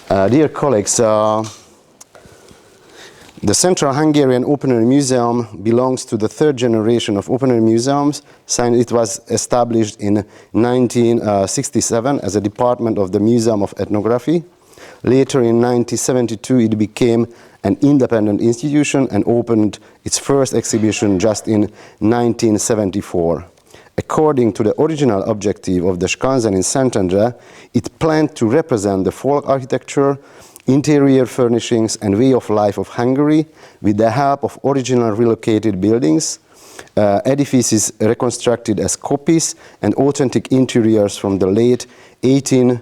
Dear colleagues, the Central Hungarian Open Air Museum belongs to the third generation of open air museums. It was established in 1967 as a department of the Museum of Ethnography. Later in 1972 it became an independent institution and opened its first exhibition just in 1974. According to the original objective of the Skansen in Szentendre, it planned to represent the folk architecture, interior furnishings and way of life of Hungary with the help of original relocated buildings, edifices reconstructed as copies, and authentic interiors from the late 18th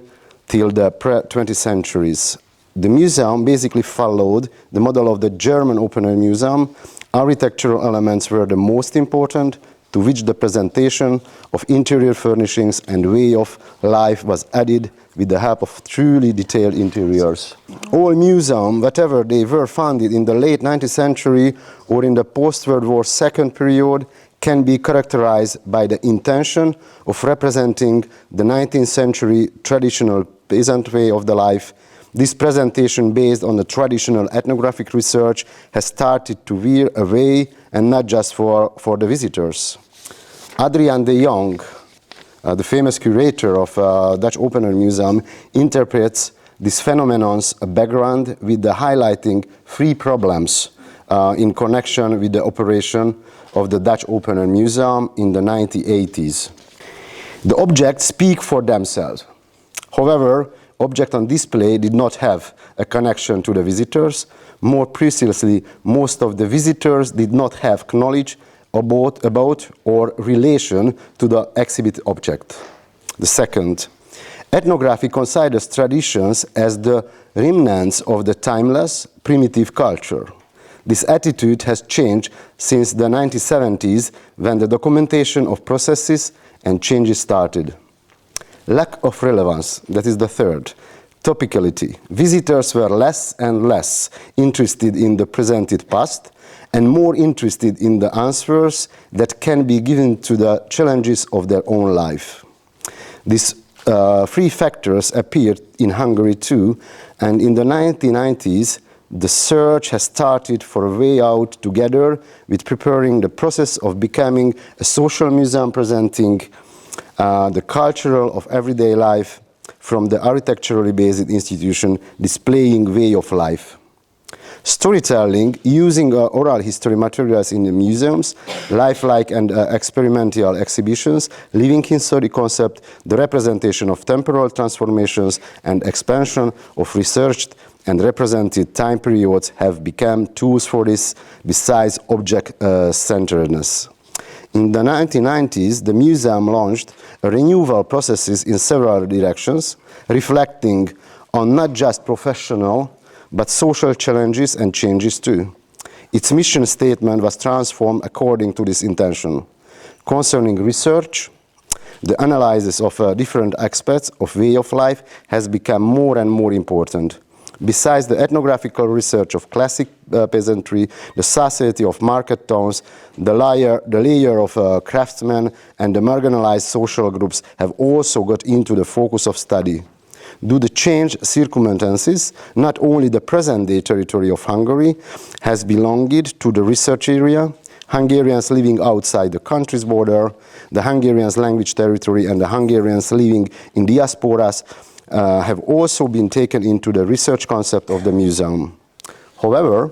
till the 20th centuries. The museum basically followed the model of the German Open Air Museum. Architectural elements were the most important, to which the presentation of interior furnishings and way of life was added with the help of truly detailed interiors. All museums, whatever they were founded in the late 19th century or in the post-World War II period, can be characterized by the intention of representing the 19th century traditional peasant way of the life. This presentation, based on the traditional ethnographic research, has started to veer away, and not just for the visitors. Adriaan de Jong, the famous curator of Dutch Open Air Museum, interprets this phenomenon's background with the highlighting three problems in connection with the operation of the Dutch Open Air Museum in the 1980s. The objects speak for themselves. However, objects on display did not have a connection to the visitors. More precisely, most of the visitors did not have knowledge about or relation to the exhibit object. The second, ethnography considers traditions as the remnants of the timeless, primitive culture. This attitude has changed since the 1970s, when the documentation of processes and changes started. Lack of relevance, that is the third. Topicality. Visitors were less and less interested in the presented past and more interested in the answers that can be given to the challenges of their own life. These three factors appeared in Hungary too, and in the 1990s, the search has started for a way out together with preparing the process of becoming a social museum presenting the cultural of everyday life from the architecturally based institution displaying way of life. Storytelling using oral history materials in the museums, lifelike and experimental exhibitions, living history concept, the representation of temporal transformations and expansion of researched and represented time periods have become tools for this, besides object-centeredness. In the 1990s, the museum launched a renewal processes in several directions, reflecting on not just professional, but social challenges and changes too. Its mission statement was transformed according to this intention. Concerning research, the analysis of different aspects of way of life has become more and more important. Besides the ethnographical research of classic peasantry, the society of market towns, the layer of craftsmen and the marginalized social groups have also got into the focus of study. Due to changed circumstances, not only the present-day territory of Hungary has belonged to the research area, Hungarians living outside the country's border, the Hungarians' language territory, and the Hungarians living in diasporas have also been taken into the research concept of the museum. However,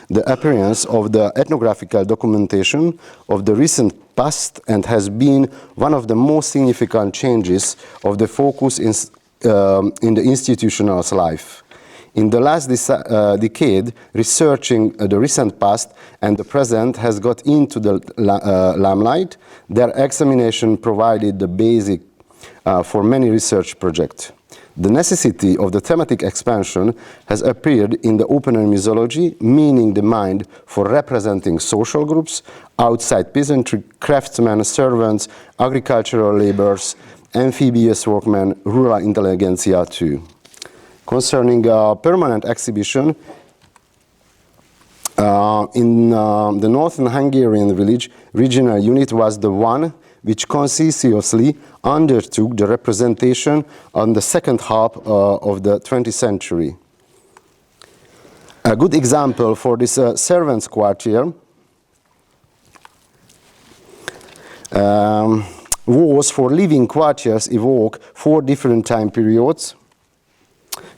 the appearance of the ethnographical documentation of the recent past and has been one of the most significant changes of the focus in the institutional life. In the last decade, researching the recent past and the present has got into the limelight. Their examination provided the basic for many research projects. The necessity of the thematic expansion has appeared in the open air museology, meaning the mind for representing social groups, outside peasantry, craftsmen, servants, agricultural laborers, amphibious workmen, rural intelligentsia too. Concerning a permanent exhibition, in the northern Hungarian village, regional unit was the one which conscientiously undertook the representation on the second half of the 20th century. A good example for this servants' quarter was for living quarters evoke 4 different time periods.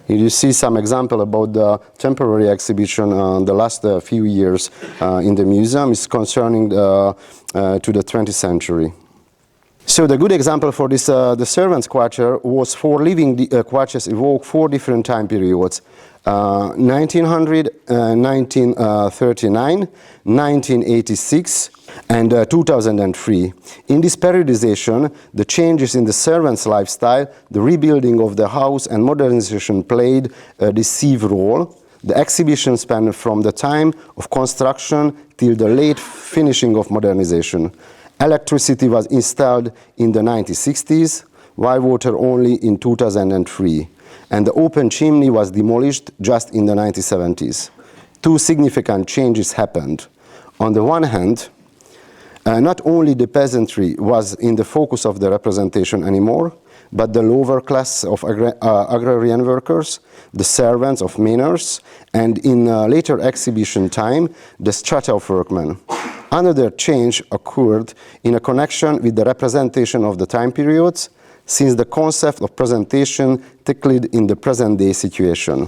Here you see some example about the temporary exhibition the last few years in the museum is concerning to the 20th century. So the good example for this the servants' quarter was 4 living quarters evoke 4 different time periods. 1900, 1939, 1986, and 2003. In this periodization, the changes in the servants' lifestyle, the rebuilding of the house, and modernization played a decisive role. The exhibition spanned from the time of construction till the late finishing of modernization. Electricity was installed in the 1960s, while water only in 2003. And the open chimney was demolished just in the 1970s. 2 significant changes happened. On the one hand, not only the peasantry was in the focus of the representation anymore, but the lower class of agrarian workers, the servants of miners, and in later exhibition time, the strata of workmen. Another change occurred in a connection with the representation of the time periods, since the concept of presentation tackled in the present-day situation.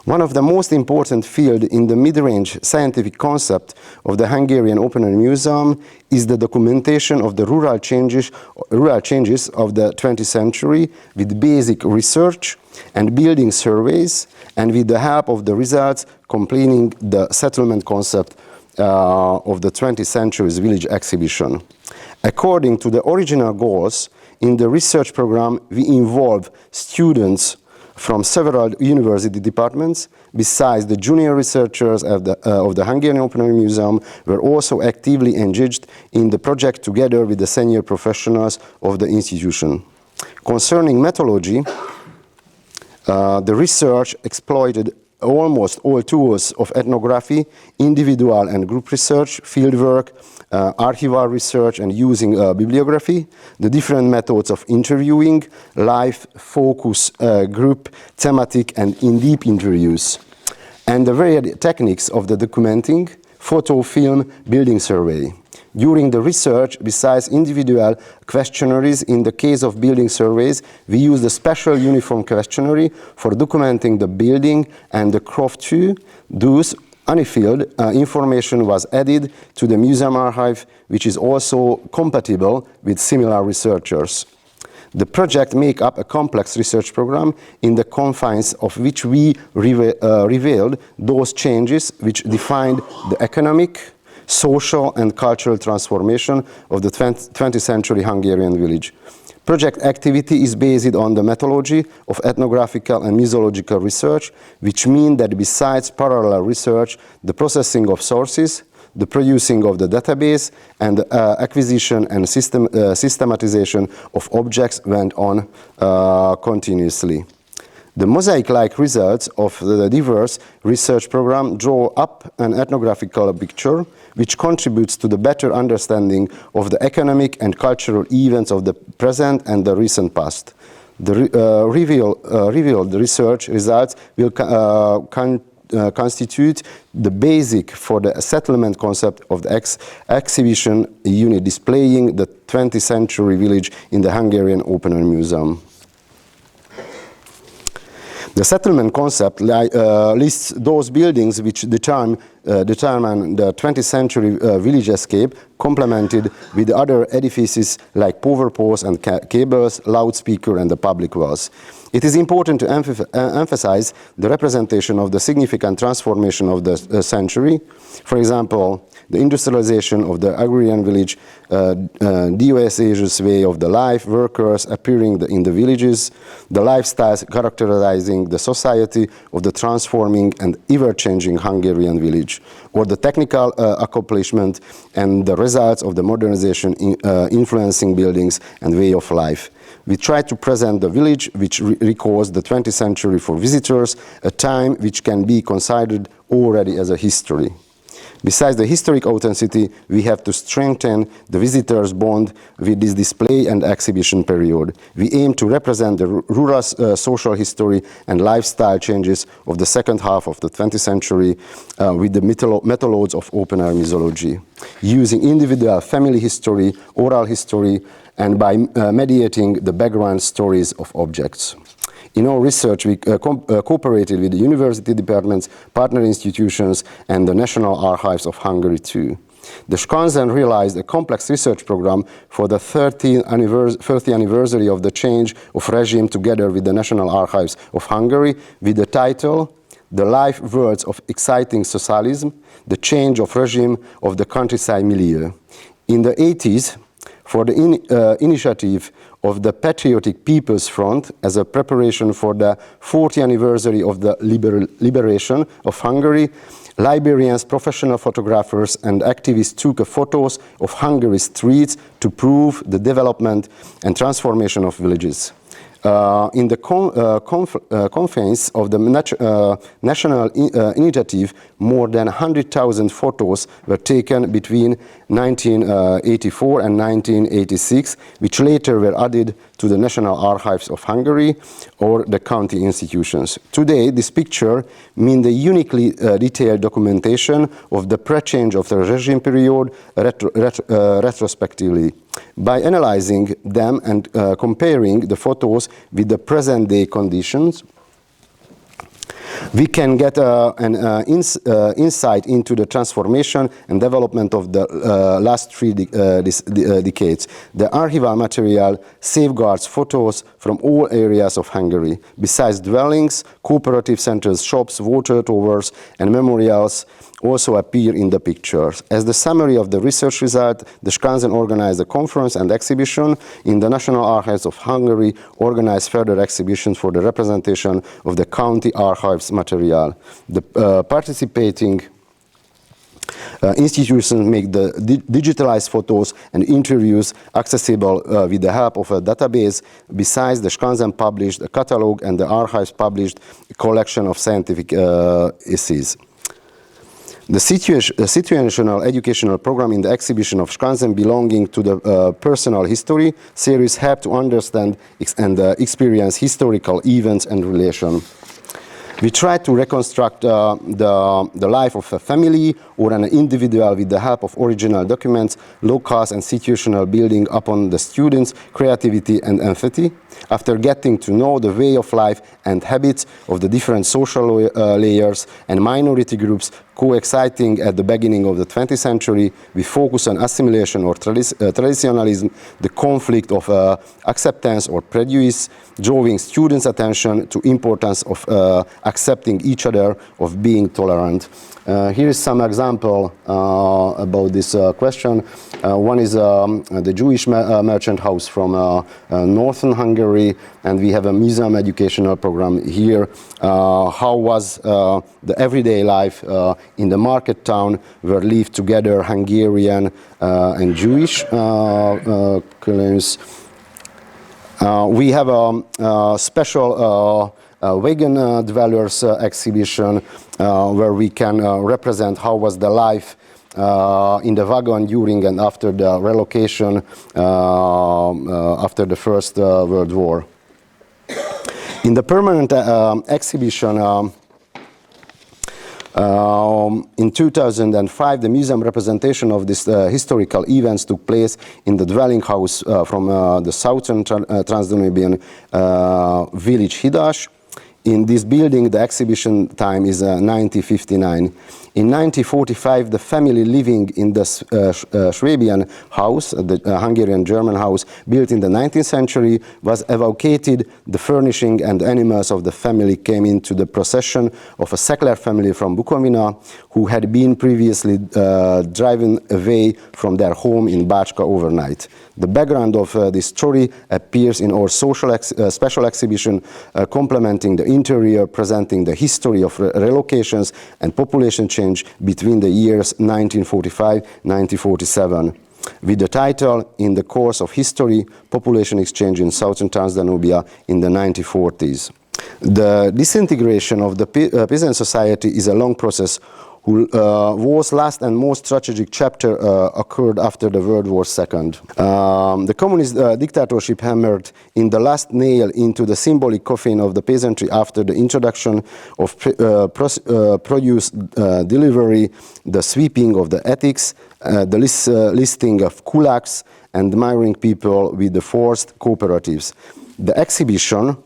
One of the most important fields in the mid-range scientific concept of the Hungarian Open Air Museum is the documentation of the rural changes of the 20th century with basic research and building surveys, and with the help of the results completing the settlement concept of the 20th century's village exhibition. According to the original goals, in the research program, we involve students from several university departments. Besides, the junior researchers of the Hungarian Open Air Museum were also actively engaged in the project together with the senior professionals of the institution. Concerning methodology, the research exploited almost all tools of ethnography, individual and group research, fieldwork, archival research, and using bibliography, the different methods of interviewing, live, focus, group, thematic, and in-depth interviews, and the varied techniques of the documenting, photo, film, building survey. During the research, besides individual questionnaires, in the case of building surveys, we used a special uniform questionnaire for documenting the building and the craft too. Thus, unfilled information was added to the museum archive, which is also compatible with similar researchers. The project makes up a complex research program in the confines of which we revealed those changes which defined the economic, social and cultural transformation of the 20th century Hungarian village. Project activity is based on the methodology of ethnographical and museological research, which means that besides parallel research, the processing of sources, the producing of the database, and the acquisition and systematization of objects went on continuously. The mosaic-like results of the diverse research program draw up an ethnographical picture which contributes to the better understanding of the economic and cultural events of the present and the recent past. The revealed research results will constitute the basic for the settlement concept of the exhibition unit displaying the 20th century village in the Hungarian Open Air Museum. The settlement concept lists those buildings which determine the 20th century village escape, complemented with other edifices like power poles and cables, loudspeaker, and the public wells. It is important to emphasize the representation of the significant transformation of the century. For example, the industrialization of the agrarian village, diocese way of the life, workers appearing in the villages, the lifestyles characterizing the society of the transforming and ever-changing Hungarian village, or the technical accomplishment and the results of the modernization influencing buildings and way of life. We try to present the village which recalls the 20th century for visitors, a time which can be considered already as a history. Besides the historic authenticity, we have to strengthen the visitor's bond with this display and exhibition period. We aim to represent the rural social history and lifestyle changes of the second half of the 20th century with the methods of open-air museology, using individual family history, oral history, and by mediating the background stories of objects. In our research, we cooperated with the university departments, partner institutions, and the National Archives of Hungary too. The Skanzen realized a complex research program for the 30th anniversary of the change of regime together with the National Archives of Hungary with the title, The Life Words of Exciting Socialism, the Change of Regime of the Countryside Milieu. In the 80s, for the initiative of the Patriotic People's Front as a preparation for the 40th anniversary of the liberation of Hungary, librarians, professional photographers and activists took photos of Hungary's streets to prove the development and transformation of villages. In the confines of the national initiative, more than 100,000 photos were taken between 1984 and 1986, which later were added to the National Archives of Hungary or the county institutions. Today, this picture means the uniquely detailed documentation of the pre-change of the regime period retrospectively. By analyzing them and comparing the photos with the present-day conditions, we can get an insight into the transformation and development of the last three decades. The archival material safeguards photos from all areas of Hungary. Besides dwellings, cooperative centers, shops, water towers, and memorials also appear in the pictures. As the summary of the research result, the Skanzen organized a conference and exhibition in the National Archives of Hungary, organized further exhibitions for the representation of the county archives material. The participating institutions make the digitalized photos and interviews accessible with the help of a database. Besides, the Skanzen published a catalog and the archives published a collection of scientific essays. The situational educational program in the exhibition of Skanzen belonging to the personal history series help to understand and experience historical events and relations. We try to reconstruct the life of a family or an individual with the help of original documents, locals and situational building upon the students' creativity and empathy. After getting to know the way of life and habits of the different social layers and minority groups coexisting at the beginning of the 20th century, we focus on assimilation or traditionalism, the conflict of acceptance or prejudice, drawing students' attention to importance of accepting each other, of being tolerant. Here is some example about this question. One is the Jewish merchant house from northern Hungary, and we have a museum educational program here. How was the everyday life in the market town where lived together Hungarian and Jewish claims. We have a special vegan dwellers exhibition where we can represent how was the life in the wagon during and after the relocation after the First World War. In the permanent exhibition in 2005, the museum representation of these historical events took place in the dwelling house from the southern Transdanubian village Hidas. In this building, the exhibition time is 1959. In 1945, the family living in the Swabian house, the Hungarian-German house, built in the 19th century, was evacuated. The furnishing and animals of the family came into the possession of a settler family from Bukovina, who had been previously driven away from their home in Bácska overnight. The background of this story appears in our special exhibition, complementing the interior, presenting the history of relocations and population change between the years 1945-1947, with the title, In the Course of History, Population Exchange in Southern Transdanubia in the 1940s. The disintegration of the peasant society is a long process whose last and most tragic chapter occurred after the World War II. The communist dictatorship hammered in the last nail into the symbolic coffin of the peasantry after the introduction of produce delivery, the sweeping of the ethics, the listing of kulaks, and miring people with the forced cooperatives. The exhibition,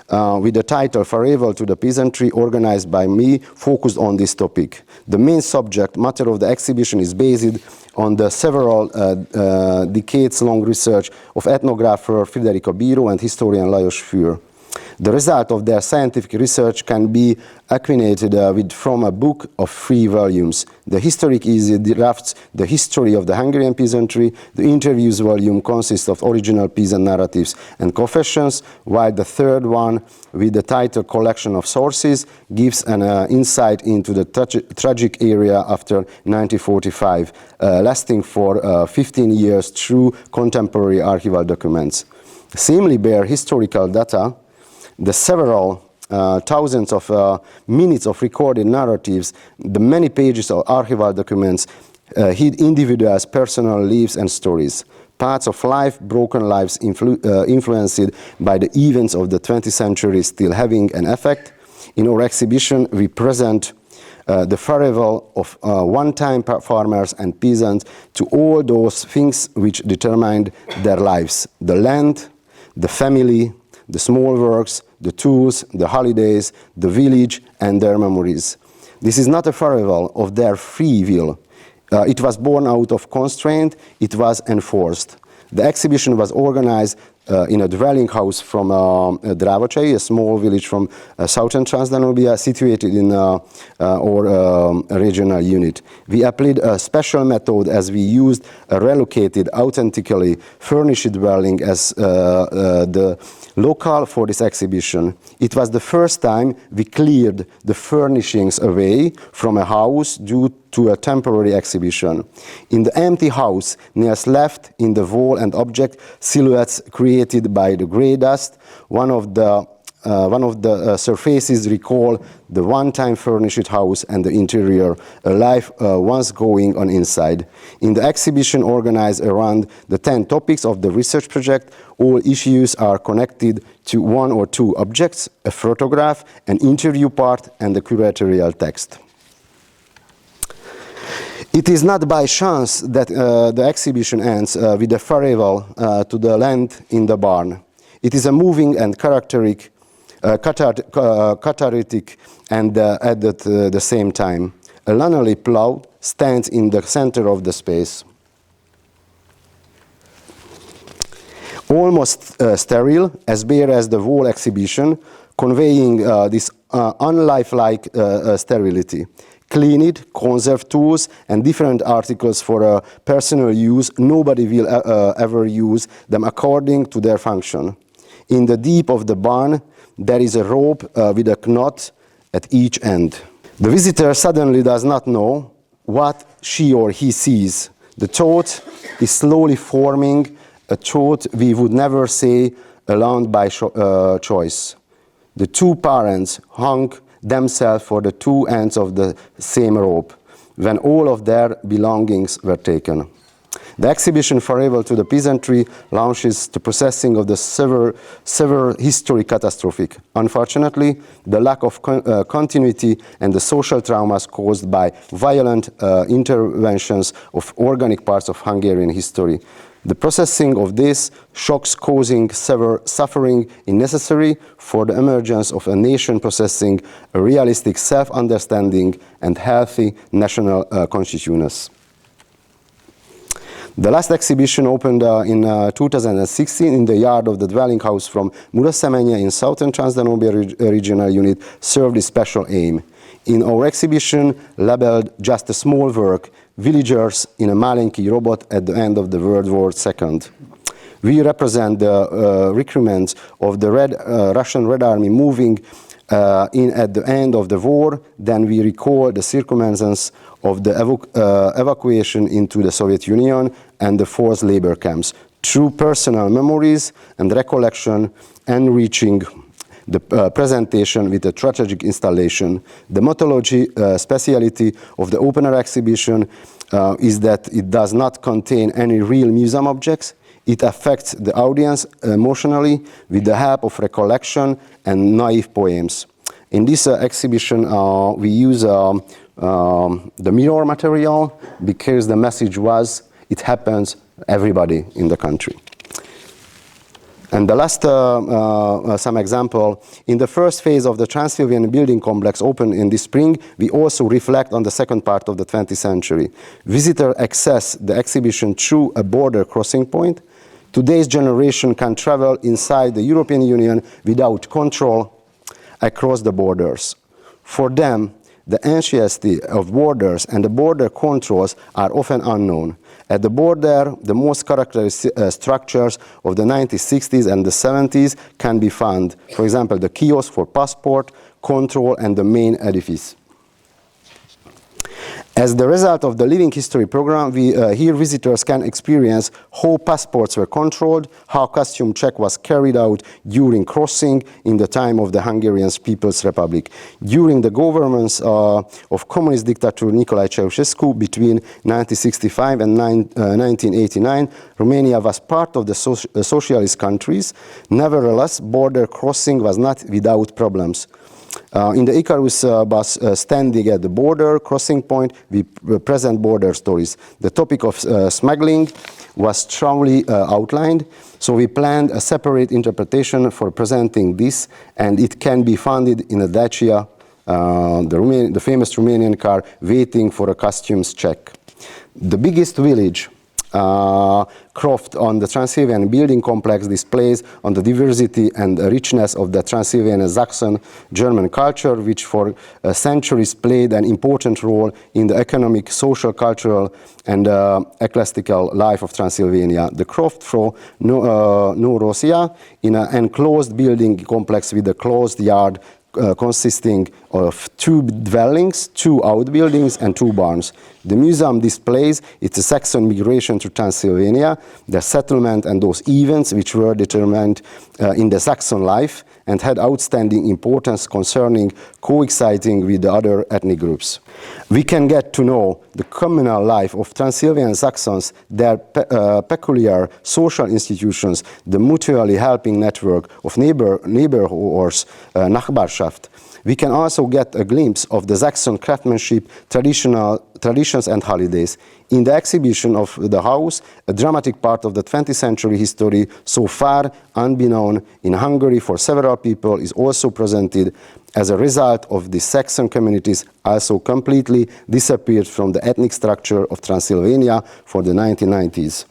with the title Farewell to the Peasantry, organized by me, focused on this topic. The main subject matter of the exhibition is based on the several decades-long research of ethnographer Friederika Bíró and historian Lajos Für. The result of their scientific research can be acquainted from a book of 3 volumes. The historic easy drafts the history of the Hungarian peasantry. The interviews volume consists of original peasant narratives and confessions, while the third one, with the title Collection of Sources, gives an insight into the tragic era after 1945, lasting for 15 years through contemporary archival documents. Seemingly bare historical data, the several thousands of minutes of recorded narratives, the many pages of archival documents hid individuals' personal lives and stories. Parts of life, broken lives influenced by the events of the 20th century still having an effect. In our exhibition, we present the farewell of one-time farmers and peasants to all those things which determined their lives: the land, the family, the small works, the tools, the holidays, the village, and their memories. This is not a farewell of their free will. It was born out of constraint, it was enforced. The exhibition was organized in a dwelling house from Drávacsai, a small village from southern Transdanubia, situated in our regional unit. We applied a special method as we used a relocated, authentically furnished dwelling as the locale for this exhibition. It was the first time we cleared the furnishings away from a house due to a temporary exhibition. In the empty house, nails left in the wall and object silhouettes created by the grey dust. One of the surfaces recall the one-time furnished house and the interior, a life once going on inside. In the exhibition organized around the 10 topics of the research project, all issues are connected to 1 or 2 objects, a photograph, an interview part, and the curatorial text. It is not by chance that the exhibition ends with a farewell to the land in the barn. It is a moving and cathartic and at the same time. A lanolin plow stands in the center of the space. Almost sterile, as bare as the whole exhibition, conveying this unlifelike sterility. Cleaned, conserved tools, and different articles for personal use. Nobody will ever use them according to their function. In the deep of the barn, there is a rope with a knot at each end. The visitor suddenly does not know what she or he sees. The thought is slowly forming, a thought we would never say aloud by choice. The 2 parents hung themselves for the 2 ends of the same rope, when all of their belongings were taken. The exhibition Farewell to the Peasantry launches the processing of the severe history catastrophic. Unfortunately, the lack of continuity and the social traumas caused by violent interventions of organic parts of Hungarian history. The processing of this shocks causing severe suffering is necessary for the emergence of a nation possessing a realistic self-understanding and healthy national consciousness. The last exhibition opened in 2016 in the yard of the dwelling house from Murasemenye in southern Transdanubia regional unit served a special aim. In our exhibition, labeled just a small work, Villagers in a Malenki robot at the end of the World War II. We represent the recruitment of the Russian Red Army moving in at the end of the war. Then we recall the circumstances of the evacuation into the Soviet Union and the forced labor camps. Through personal memories and recollection, enriching the presentation with a strategic installation. The mythology speciality of the open air exhibition is that it does not contain any real museum objects. It affects the audience emotionally with the help of recollection and naive poems. In this exhibition, we use the mirror material because the message was, it happens everybody in the country. And the last some example, in the first phase of the Transylvanian building complex opened in the spring, we also reflect on the second part of the 20th century. Visitors access the exhibition through a border crossing point. Today's generation can travel inside the European Union without control across the borders. For them, the ancientity of borders and the border controls are often unknown. At the border, the most characteristic structures of the 1960s and the 70s can be found. For example, the kiosk for passport, control, and the main edifice. As the result of the Living History program, here visitors can experience how passports were controlled, how costume check was carried out during crossing in the time of the Hungarian People's Republic. During the governments of communist dictator Nicolae Ceausescu between 1965 and 1989, Romania was part of the socialist countries. Nevertheless, border crossing was not without problems. In the Icarus bus standing at the border crossing point, we present border stories. The topic of smuggling was strongly outlined, so we planned a separate interpretation for presenting this, and it can be found in a Dacia, the famous Romanian car, waiting for a customs check. The biggest village, Croft on the Transylvanian building complex displays on the diversity and richness of the Transylvanian Saxon German culture, which for centuries played an important role in the economic, social, cultural, and ecclesiastical life of Transylvania. The Croft for Norosia in an enclosed building complex with a closed yard consisting of 2 dwellings, 2 outbuildings, and 2 barns. The museum displays its Saxon migration to Transylvania, the settlement, and those events which were determined in the Saxon life and had outstanding importance concerning coexisting with the other ethnic groups. We can get to know the communal life of Transylvanian Saxons, their peculiar social institutions, the mutually helping network of neighborhoods, Nachbarschaft. We can also get a glimpse of the Saxon craftsmanship, traditions and holidays. In the exhibition of the house, a dramatic part of the 20th century history, so far unbeknown in Hungary for several people, is also presented. As a result of the Saxon communities also completely disappeared from the ethnic structure of Transylvania for the 1990s.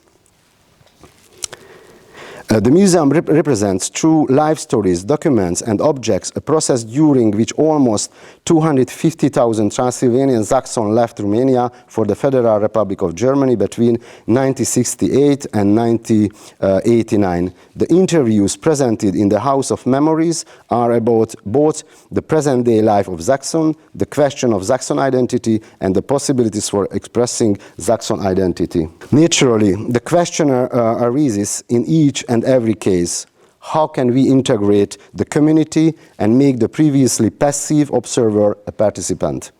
The museum represents true life stories, documents, and objects, a process during which almost 250,000 Transylvanian Saxons left Romania for the Federal Republic of Germany between 1968 and 1989. The interviews presented in the House of Memories are about both the present-day life of Saxon, the question of Saxon identity, and the possibilities for expressing Saxon identity. Naturally, the question arises in each and every case. How can we integrate the community and make the previously passive observer a participant?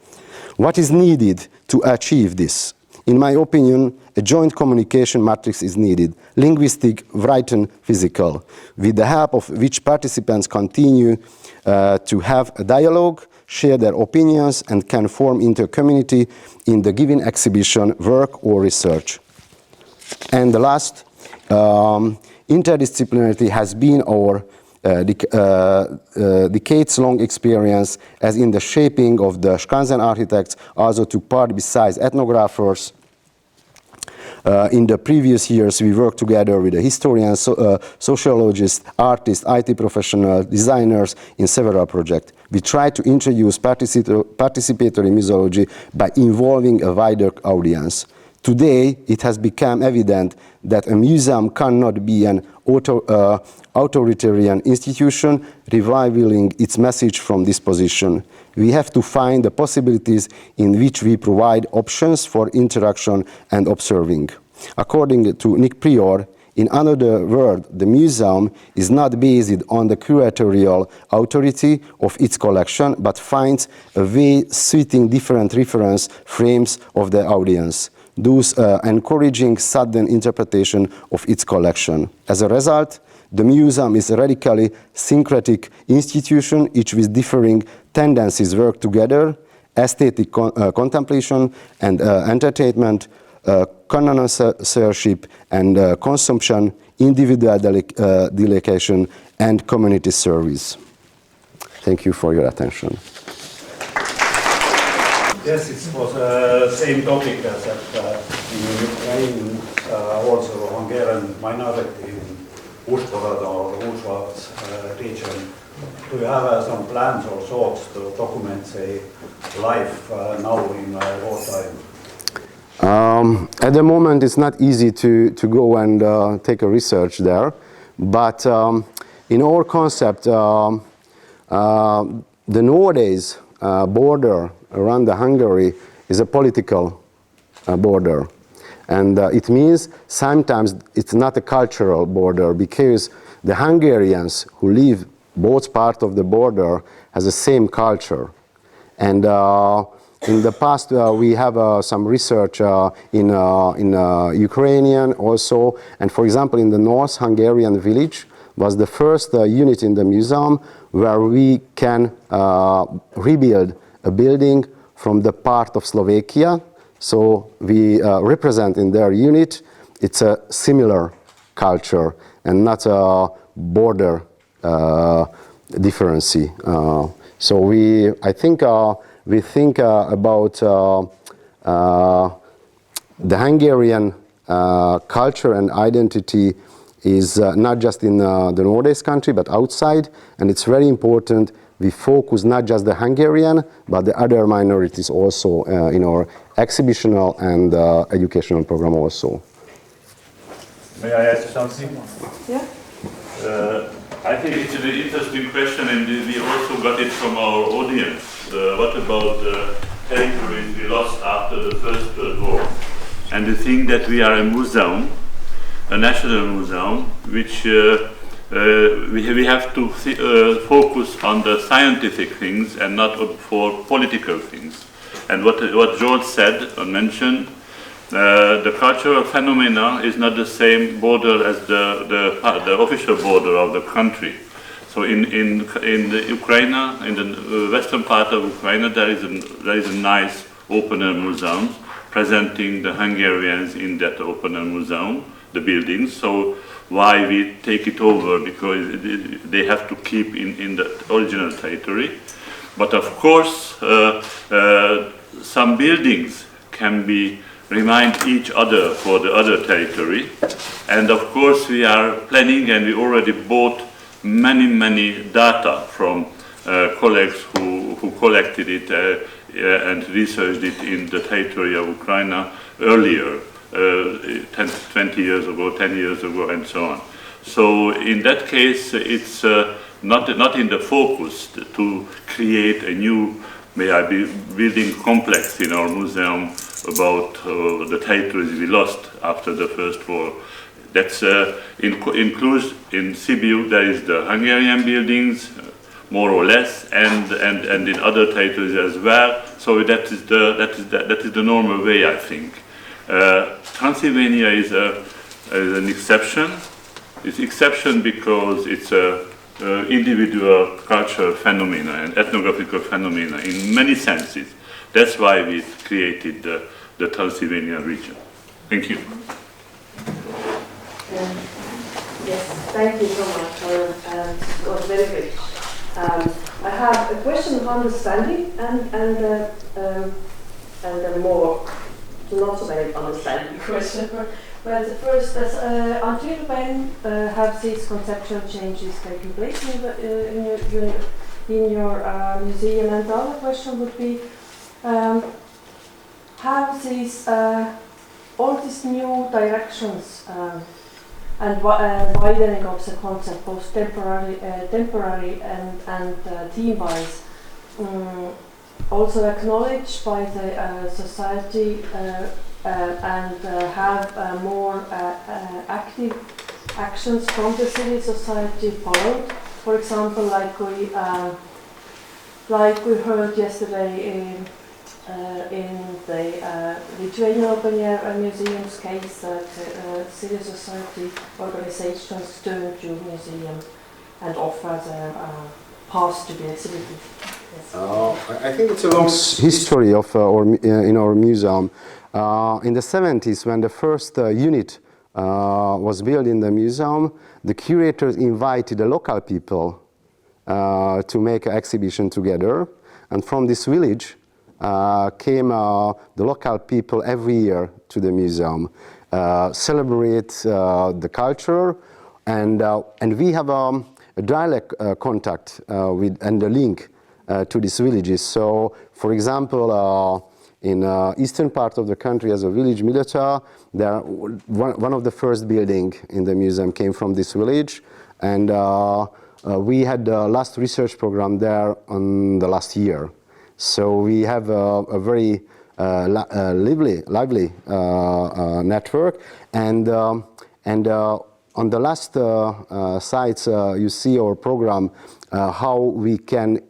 What is needed to achieve this? In my opinion, a joint communication matrix is needed, linguistic, written, physical, with the help of which participants continue to have a dialogue, share their opinions, and can form into a community in the given exhibition, work, or research. And the last, interdisciplinarity has been our decades-long experience, as in the shaping of the Skansen architects also took part besides ethnographers. In the previous years, we worked together with the historians, sociologists, artists, IT professionals, designers in several projects. We tried to introduce participatory museology by involving a wider audience. Today, it has become evident that a museum cannot be an authoritarian institution, revealing its message from this position. We have to find the possibilities in which we provide options for interaction and observing. According to Nick Prior, In another word, the museum is not based on the curatorial authority of its collection, but finds a way suiting different reference frames of the audience, thus encouraging sudden interpretation of its collection. As a result, the museum is a radically syncretic institution, each with differing tendencies work together: aesthetic contemplation and entertainment, connoisseurship and consumption, individual delegation, and community service. Thank you for your attention. Yes, it was the same topic as in Ukraine, also Hungarian minority in Užhorod or Užhorod region. Do you have some plans or thoughts to document, say, life now in wartime? At the moment, it's not easy to go and take a research there, but in our concept, the nowadays border around the Hungary is a political border. And it means sometimes it's not a cultural border, because the Hungarians who live both parts of the border has the same culture. And in the past, we have some research in Ukrainian also. And for example, in the North Hungarian village was the first unit in the museum where we can rebuild a building from the part of Slovakia. So we represent in their unit, it's a similar culture and not a border difference. So we think about the Hungarian culture and identity is not just in the Nordic country, but outside, and it's very important we focus not just the Hungarian, but the other minorities also in our exhibitional and educational program also. May I ask something? Yeah. I think it's an interesting question, and we also got it from our audience. What about the territories we lost after the First World War? And the thing that we are a museum, a national museum, which we have to focus on the scientific things and not for political things. And what Zsolt said or mentioned, the cultural phenomena is not the same border as the official border of the country. So in the Ukraine, in the western part of Ukraine, there is a nice open air museum presenting the Hungarians in that open air museum, the buildings. So why we take it over? Because they have to keep in the original territory. But of course, some buildings can remind each other for the other territory. And of course, we are planning, and we already bought many data from colleagues who collected it and researched it in the territory of Ukraine earlier. 20 years ago, 10 years ago, and so on. So in that case, it's not in the focus to create a new building complex in our museum about the territories we lost after the First War. That's includes in Sibiu there is the Hungarian buildings, more or less, and in other territories as well. So that is the normal way, I think. Transylvania is an exception. It's exception because it's a individual cultural phenomena and ethnographical phenomena in many senses. That's why we created the Transylvania region. Thank you. Yes, thank you so much. It was very good. I have a question of understanding and a more not so very understanding question. But first, until when have these conceptual changes taken place in your museum? And the other question would be, have these all these new directions and widening of the concept, both temporary and theme-wise, also acknowledged by the society and have a more active actions from the civil society followed? For example, like we heard yesterday in the Lithuanian Open Air Museum's case, that civil society organizations turn to museum and offer the pass to the exhibition. Yes. I think it's a long history of in our museum. In the 70s, when the first unit was built in the museum, the curators invited the local people to make an exhibition together, and from this village came the local people every year to the museum, celebrate the culture, and we have a direct contact with and a link to these villages. So, for example, in eastern part of the country, as a village Milota, there one of the first building in the museum came from this village, and we had the last research program there on the last year. So we have a very lively network, and on the last sites you see our program, how we can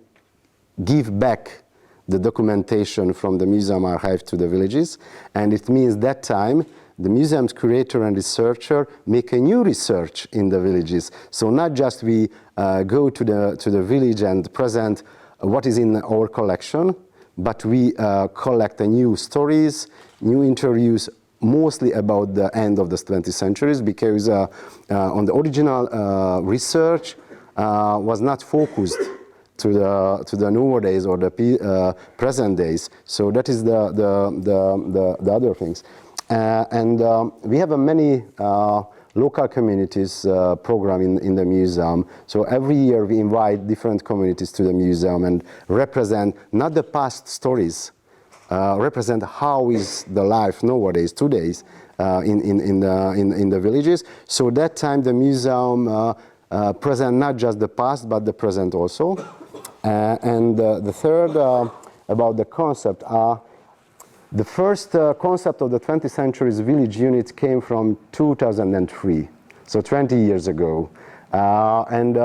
give back the documentation from the museum archive to the villages, and it means that time the museum's curator and researcher make a new research in the villages. So not just we go to the village and present what is in our collection, but we collect new stories, new interviews, mostly about the end of the 20th century, because on the original research was not focused to the nowadays or the present days. So that is the other things. And we have a many local communities program in the museum. So every year we invite different communities to the museum and represent not the past stories, represent how is the life nowadays, today's in the villages. So that time the museum present not just the past but the present also. And the third about the concept. The first concept of the 20th century's village unit came from 2003, so 20 years ago, and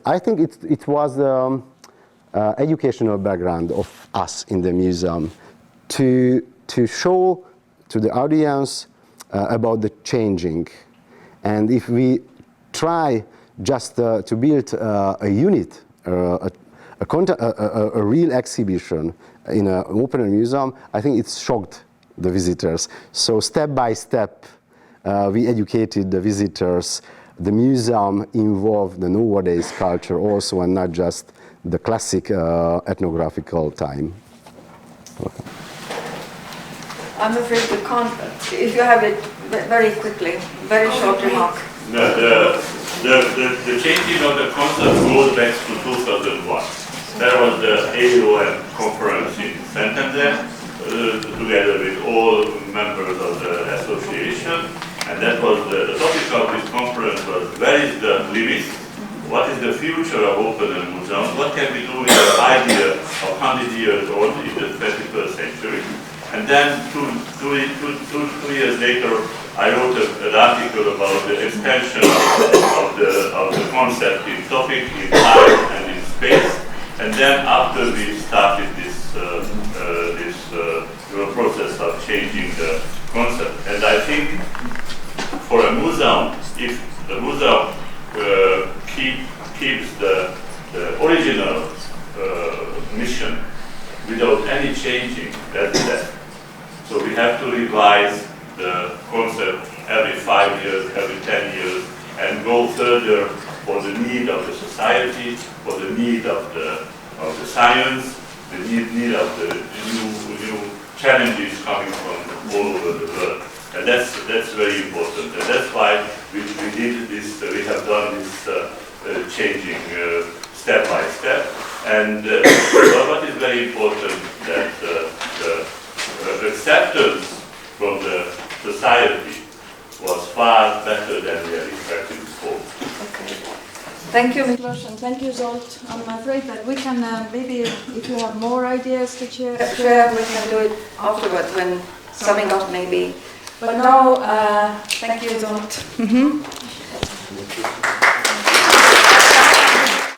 I think it was the educational background of us in the museum to show to the audience about the changing, and if we try just to build a unit, a real exhibition in an open air museum, I think it shocked the visitors. So step by step, we educated the visitors. The museum involved the nowadays culture also, and not just the classic ethnographical time. Okay. I'm afraid we can't. If you have it very quickly, very short remark. The changing of the concept goes back to 2001. There was the AOM conference in Szentendre, together with all members of the association, and that was the topic of this conference was, where is the limit? What is the future of open air museums? What can we do with the idea of 100 years old in the 21st century? And then two years later, I wrote an article about the extension of the concept in topic, in time and in space. And then after we started this process of changing the concept, and I think for a museum, if the museum keeps the original mission without any changing, that's that. So we have to revise the concept every 5 years, every 10 years, and go further for the need of the society, for the need of the science, the need of the new challenges coming from all over the world. And that's very important. And that's why we did this, we have done this changing step by step. And what is very important that the acceptance from the society was far better than we had expected before. Okay. Thank you, Miklos, and thank you, Zsolt. I'm afraid that we can, maybe if you have more ideas to share, we can do it afterwards when summing up maybe. But now, thank you, Zsolt. Thank you.